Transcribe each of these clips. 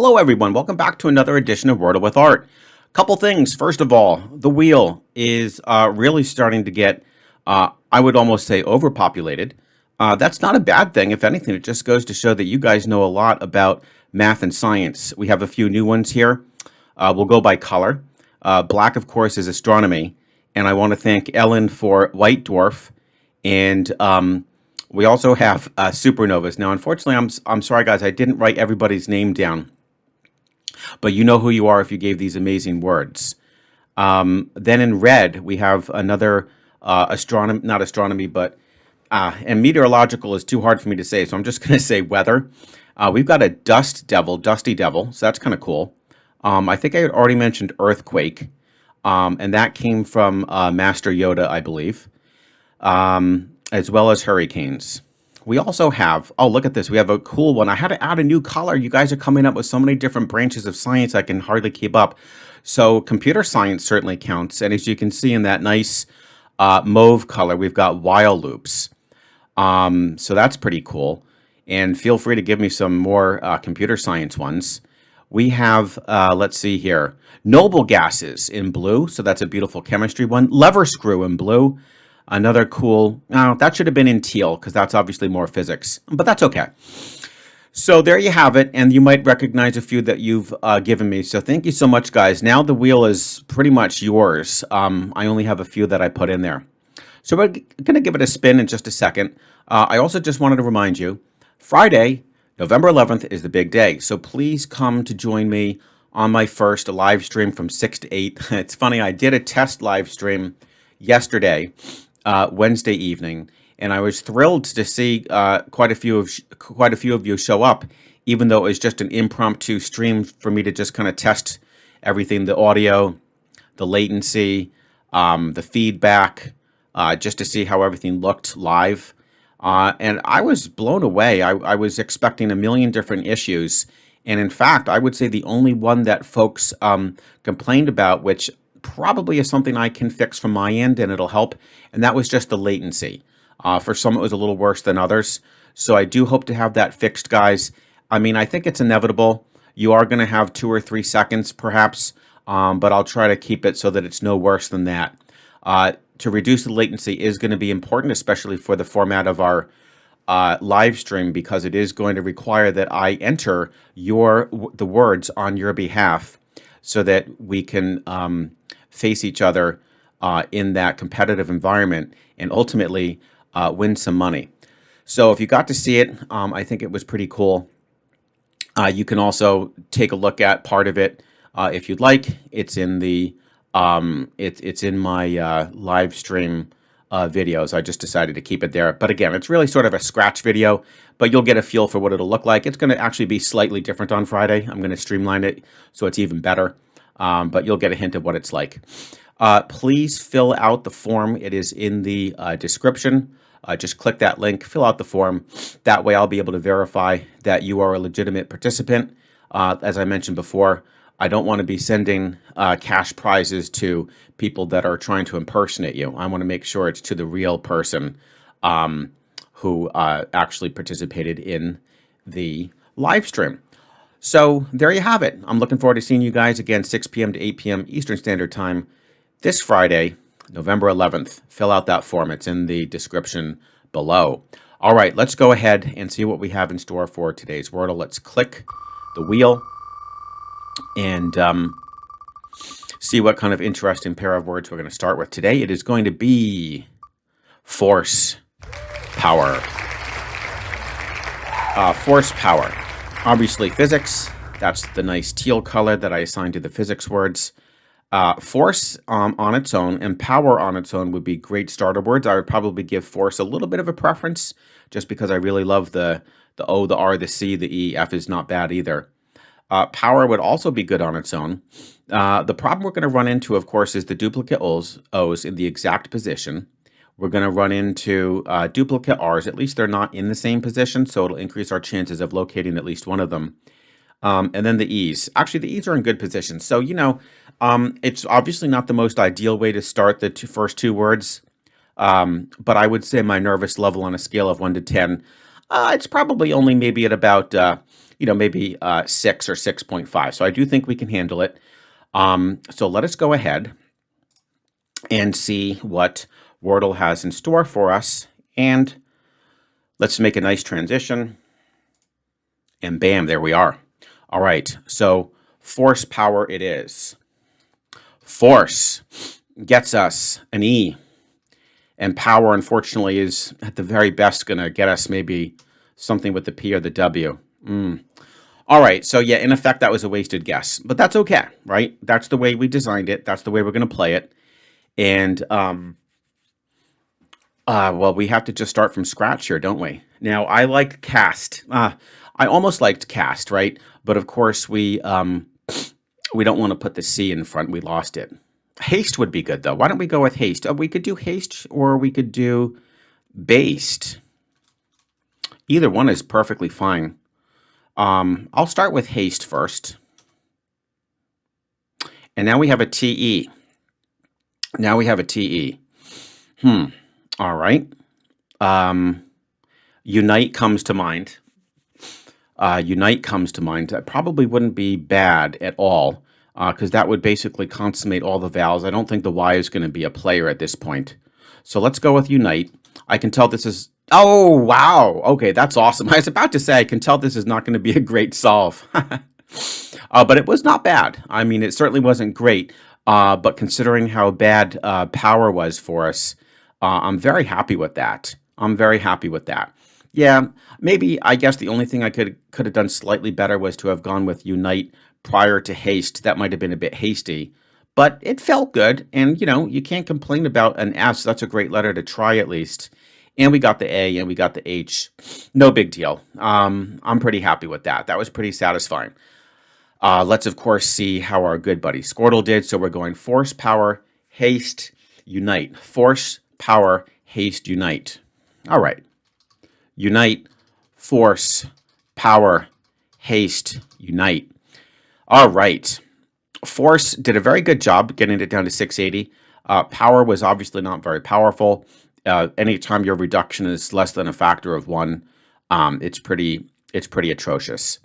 Hello everyone, welcome back to another edition of Wordle with Art. Couple things. First of all, the wheel is really starting to get, I would almost say, overpopulated. That's not a bad thing. If anything, it just goes to show that you guys know a lot about math and science. We have a few new ones here. We'll go by color. Black, of course, is astronomy. And I want to thank Ellen for White Dwarf. And we also have supernovas. Now, unfortunately, I'm sorry, guys, I didn't write everybody's name down. But you know who you are if you gave these amazing words. Then in red, we have another astronomy, not astronomy, but and meteorological is too hard for me to say, so I'm just going to say weather. We've got a dusty devil, so that's kind of cool. I think I had already mentioned earthquake, and that came from Master Yoda, I believe, as well as hurricanes. We also have, oh, look at this. We have a cool one. I had to add a new color. You guys are coming up with so many different branches of science, I can hardly keep up. So computer science certainly counts. And as you can see in that nice mauve color, we've got while loops. So that's pretty cool. And feel free to give me some more computer science ones. We have, let's see here, noble gases in blue. So that's a beautiful chemistry one. Lever screw in blue. Another cool, that should have been in teal because that's obviously more physics, but that's okay. So there you have it, and you might recognize a few that you've given me. So thank you so much, guys. Now the wheel is pretty much yours. I only have a few that I put in there. So we're going to give it a spin in just a second. I also just wanted to remind you, Friday, November 11th is the big day. So please come to join me on my first live stream from 6 to 8. It's funny, I did a test live stream yesterday. Wednesday evening, and I was thrilled to see quite a few of you show up, even though it was just an impromptu stream for me to just kind of test everything, the audio, the latency, the feedback, just to see how everything looked live. And I was blown away. I was expecting a million different issues, and in fact, I would say the only one that folks complained about, which probably is something I can fix from my end and it'll help, and that was just the latency. For some it was a little worse than others, so I do hope to have that fixed, guys. I mean, I think it's inevitable. You are going to have 2 or 3 seconds perhaps, but I'll try to keep it so that it's no worse than that. To reduce the latency is going to be important, especially for the format of our live stream, because it is going to require that I enter the words on your behalf so that we can face each other in that competitive environment and ultimately win some money. So if you got to see it, I think it was pretty cool. You can also take a look at part of it if you'd like. It's in the it's in my live stream videos. I just decided to keep it there. But again, it's really sort of a scratch video, but you'll get a feel for what it'll look like. It's going to actually be slightly different on Friday. I'm going to streamline it so it's even better. But you'll get a hint of what it's like. Please fill out the form. It is in the description. Just click that link, fill out the form. That way I'll be able to verify that you are a legitimate participant. As I mentioned before, I don't want to be sending cash prizes to people that are trying to impersonate you. I want to make sure it's to the real person who actually participated in the live stream. So there you have it. I'm looking forward to seeing you guys again, 6 p.m. to 8 p.m. Eastern Standard Time this Friday, November 11th. Fill out that form. It's in the description below. All right, let's go ahead and see what we have in store for today's Wordle. Let's click the wheel and see what kind of interesting pair of words we're going to start with today. It is going to be force power. Force power. Obviously physics, that's the nice teal color that I assigned to the physics words. Force on its own and power on its own would be great starter words. I would probably give force a little bit of a preference just because I really love the O, the R, the C, the E. F is not bad either. Power would also be good on its own. The problem we're going to run into, of course, is the duplicate O's in the exact position. We're going to run into duplicate R's. At least they're not in the same position, so it'll increase our chances of locating at least one of them. And then the E's. Actually, the E's are in good position. So, you know, it's obviously not the most ideal way to start the first 2 words, but I would say my nervous level on a scale of 1 to 10, it's probably only maybe at about maybe 6 or 6.5. So I do think we can handle it. So let us go ahead and see what Wordle has in store for us. And let's make a nice transition. And bam, there we are. All right, so force power it is. Force gets us an E. And power, unfortunately, is at the very best going to get us maybe something with the P or the W. All right, so yeah, in effect, that was a wasted guess. But that's okay, right? That's the way we designed it. That's the way we're going to play it. And, well, we have to just start from scratch here, don't we? Now, I like cast. I almost liked cast, right? But, of course, we don't want to put the C in front. We lost it. Haste would be good, though. Why don't we go with haste? We could do haste or we could do based. Either one is perfectly fine. I'll start with haste first. And now we have a TE. Now we have a TE. All right. Unite comes to mind. Unite comes to mind. That probably wouldn't be bad at all. Because that would basically consummate all the vowels. I don't think the Y is going to be a player at this point. So let's go with unite. I can tell this is... Oh, wow. Okay, that's awesome. I was about to say, I can tell this is not going to be a great solve. But it was not bad. I mean, it certainly wasn't great. But considering how bad power was for us, I'm very happy with that. I'm very happy with that. Yeah, maybe, I guess the only thing I could have done slightly better was to have gone with unite prior to haste. That might have been a bit hasty, but it felt good. And, you can't complain about an S. That's a great letter to try at least. And we got the A and we got the H. No big deal. I'm pretty happy with that. That was pretty satisfying. Let's, of course, see how our good buddy Scoredle did. So we're going force, power, haste, unite. Force, power, haste, unite. All right. Unite, force, power, haste, unite. All right. Force did a very good job getting it down to 680. Power was obviously not very powerful. Anytime your reduction is less than a factor of 1, it's pretty atrocious.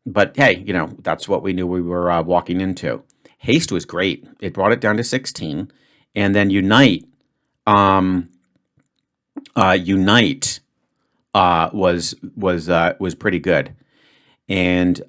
But hey, that's what we knew we were walking into. Haste was great. It brought it down to 16. And then unite, was pretty good. And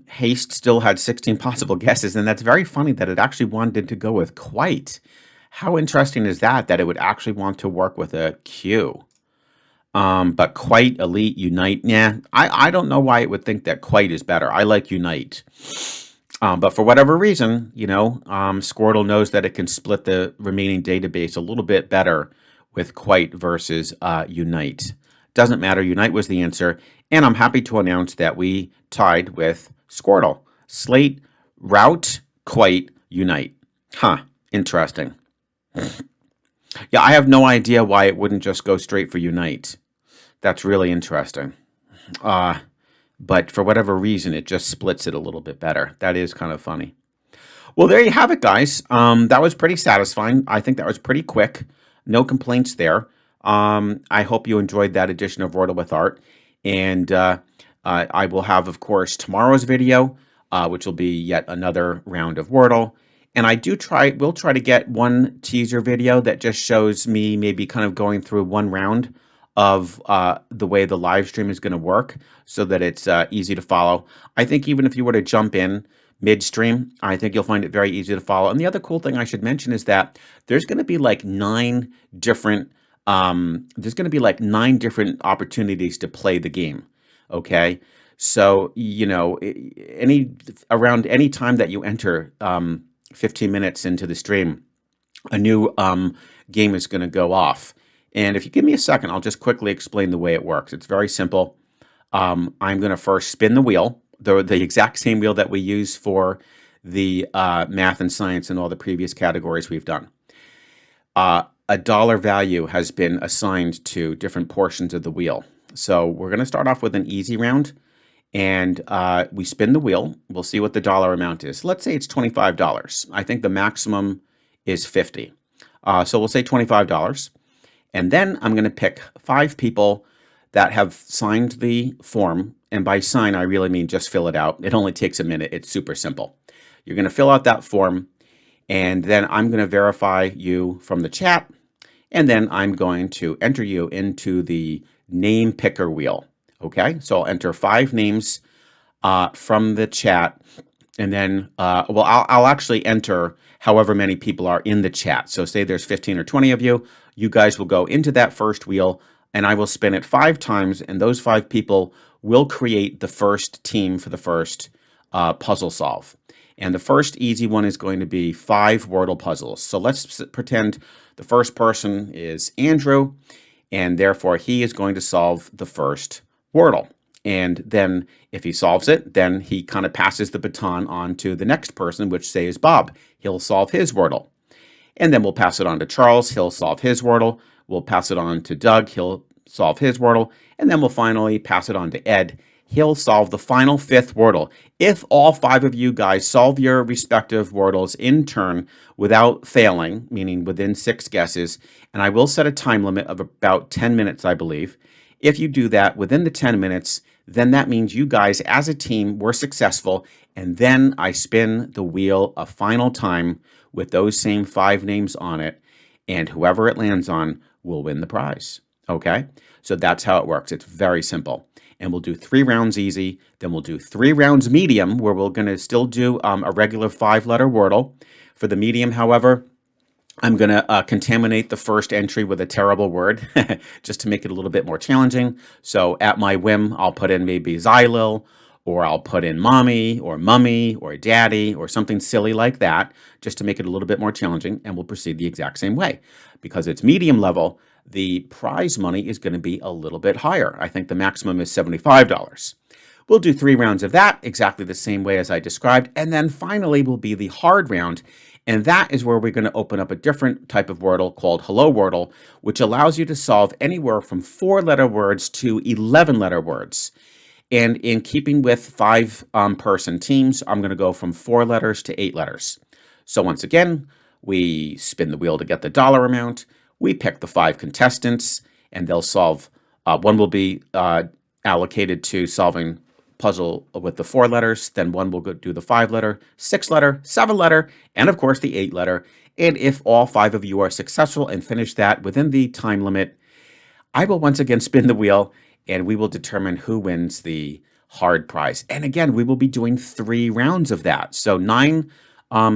haste still had 16 possible guesses, and that's very funny that it actually wanted to go with quite. How interesting is that it would actually want to work with a Q? But quite, elite, unite, I don't know why it would think that quite is better. I like unite. But for whatever reason, Scoredle knows that it can split the remaining database a little bit better with quite versus unite. Doesn't matter. Unite was the answer. And I'm happy to announce that we tied with Scoredle. Slate, route, quite, unite. Interesting. Yeah, I have no idea why it wouldn't just go straight for unite. That's really interesting. But for whatever reason, it just splits it a little bit better. That is kind of funny. Well, there you have it, guys. That was pretty satisfying. I think that was pretty quick. No complaints there. I hope you enjoyed that edition of Wordle with Art. And I will have, of course, tomorrow's video, which will be yet another round of Wordle. And we'll try to get one teaser video that just shows me maybe kind of going through one round of the way the live stream is going to work so that it's easy to follow. I think even if you were to jump in midstream, I think you'll find it very easy to follow. And the other cool thing I should mention is that there's going to be like 9 different opportunities to play the game. Okay. So, around any time that you enter 15 minutes into the stream, a new game is going to go off. And if you give me a second, I'll just quickly explain the way it works. It's very simple. I'm going to first spin the wheel, the exact same wheel that we use for the math and science and all the previous categories we've done. A dollar value has been assigned to different portions of the wheel. So we're going to start off with an easy round, and we spin the wheel. We'll see what the dollar amount is. Let's say it's $25. I think the maximum is $50. So we'll say $25. And then I'm going to pick 5 people that have signed the form. And by sign, I really mean just fill it out. It only takes a minute. It's super simple. You're going to fill out that form, and then I'm going to verify you from the chat, and then I'm going to enter you into the name picker wheel. Okay, so I'll enter 5 names from the chat, and then, well, I'll actually enter however many people are in the chat. So say there's 15 or 20 of you, you guys will go into that first wheel, and I will spin it 5 times, and those 5 people will create the first team for the first puzzle solve. And the first easy one is going to be 5 Wordle puzzles. So let's pretend the first person is Andrew, and therefore he is going to solve the first Wordle. And then if he solves it, then he kind of passes the baton on to the next person, which say is Bob. He'll solve his Wordle. And then we'll pass it on to Charles. He'll solve his Wordle. We'll pass it on to Doug. He'll solve his Wordle. And then we'll finally pass it on to Ed. He'll solve the final 5th Wordle. If all 5 of you guys solve your respective Wordles in turn without failing, meaning within 6 guesses, and I will set a time limit of about 10 minutes, I believe. If you do that within the 10 minutes, then that means you guys as a team were successful, and then I spin the wheel a final time with those same 5 names on it, and whoever it lands on will win the prize. Okay? So that's how it works. It's very simple. And we'll do 3 rounds easy, then we'll do 3 rounds medium, where we're going to still do a regular 5-letter Wordle. For the medium, however, I'm going to contaminate the first entry with a terrible word, just to make it a little bit more challenging. So at my whim, I'll put in maybe Xylil, or I'll put in mommy, or mummy, or daddy, or something silly like that, just to make it a little bit more challenging, and we'll proceed the exact same way. Because it's medium level, the prize money is going to be a little bit higher. I think the maximum is $75. We'll do 3 rounds of that exactly the same way as I described. And then finally will be the hard round. And that is where we're going to open up a different type of Wordle called Hello Wordle, which allows you to solve anywhere from 4-letter words to 11-letter words. And in keeping with 5-person teams, I'm going to go from 4 letters to 8 letters. So once again, we spin the wheel to get the dollar amount. We pick the 5 contestants, and they'll solve. One will be allocated to solving puzzle with the 4 letters. Then one will go do the 5-letter, 6-letter, 7-letter, and of course the 8-letter. And if all 5 of you are successful and finish that within the time limit, I will once again spin the wheel, and we will determine who wins the hard prize. And again, we will be doing 3 rounds of that. So 9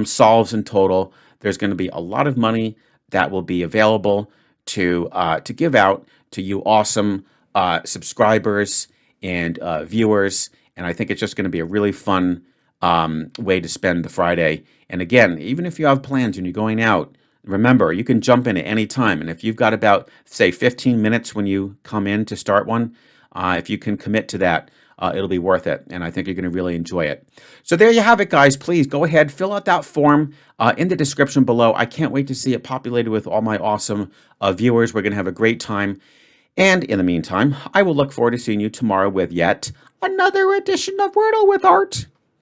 solves in total. There's going to be a lot of money that will be available to give out to you awesome subscribers and viewers. And I think it's just going to be a really fun way to spend the Friday. And again, even if you have plans and you're going out, remember, you can jump in at any time. And if you've got about, say, 15 minutes when you come in to start one, if you can commit to that, it'll be worth it. And I think you're going to really enjoy it. So there you have it, guys. Please go ahead, fill out that form in the description below. I can't wait to see it populated with all my awesome viewers. We're going to have a great time. And in the meantime, I will look forward to seeing you tomorrow with yet another edition of Wordle with Art.